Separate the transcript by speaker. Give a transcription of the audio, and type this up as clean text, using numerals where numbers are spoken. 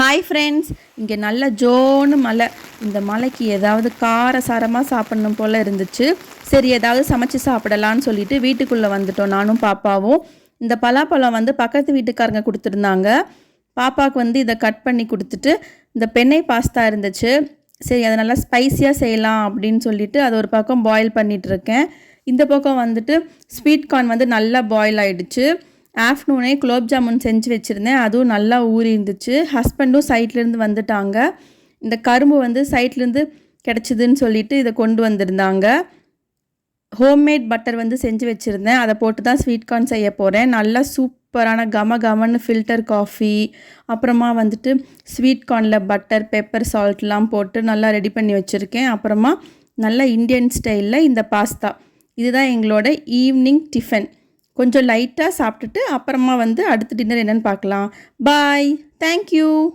Speaker 1: Hi friends, இங்கே நல்ல ஜோன்னு மழை. இந்த மலைக்கு ஏதாவது காரசாரமாக சாப்பிட்ணும் போல் இருந்துச்சு. சரி, ஏதாவது சமைச்சு சாப்பிடலான்னு சொல்லிட்டு வீட்டுக்குள்ளே வந்துட்டோம் நானும் பாப்பாவும். இந்த பலாப்பழம் பக்கத்து வீட்டுக்காரங்க கொடுத்துருந்தாங்க. பாப்பாவுக்கு இதை கட் பண்ணி கொடுத்துட்டு இந்த பெண்ணை பாஸ்தா இருந்துச்சு. சரி, அதை நல்லா ஸ்பைஸியாக செய்யலாம் அப்படின்னு சொல்லிட்டு அதை ஒரு பக்கம் பாயில் பண்ணிகிட்ருக்கேன். இந்த பக்கம் ஸ்வீட் கார்ன் நல்லா பாயில் ஆகிடுச்சு. ஆஃப்டர்நூனே குலோப் ஜாமுன் செஞ்சு வச்சுருந்தேன். அதுவும் நல்லா ஊறி இருந்துச்சு. ஹஸ்பண்டும் சைட்லேருந்து வந்துட்டாங்க. இந்த கரும்பு சைட்லேருந்து கிடச்சிதுன்னு சொல்லிட்டு இதை கொண்டு வந்திருந்தாங்க. ஹோம்மேட் பட்டர் செஞ்சு வச்சுருந்தேன். அதை போட்டு தான் ஸ்வீட் கார்ன் செய்ய போகிறேன். நல்லா சூப்பரான கமன்னு ஃபில்டர் காஃபி, அப்புறமா ஸ்வீட் கார்னில் பட்டர், பெப்பர், சால்ட்லாம் போட்டு நல்லா ரெடி பண்ணி வச்சுருக்கேன். அப்புறமா நல்லா இந்தியன் ஸ்டைலில் இந்த பாஸ்தா. இதுதான் எங்களோட ஈவினிங் டிஃபன். கொஞ்சம் லைட்டாக சாப்பிட்டுட்டு அப்புறமா அடுத்த டின்னர் என்னென்னு பார்க்கலாம். பாய், தேங்க்யூ.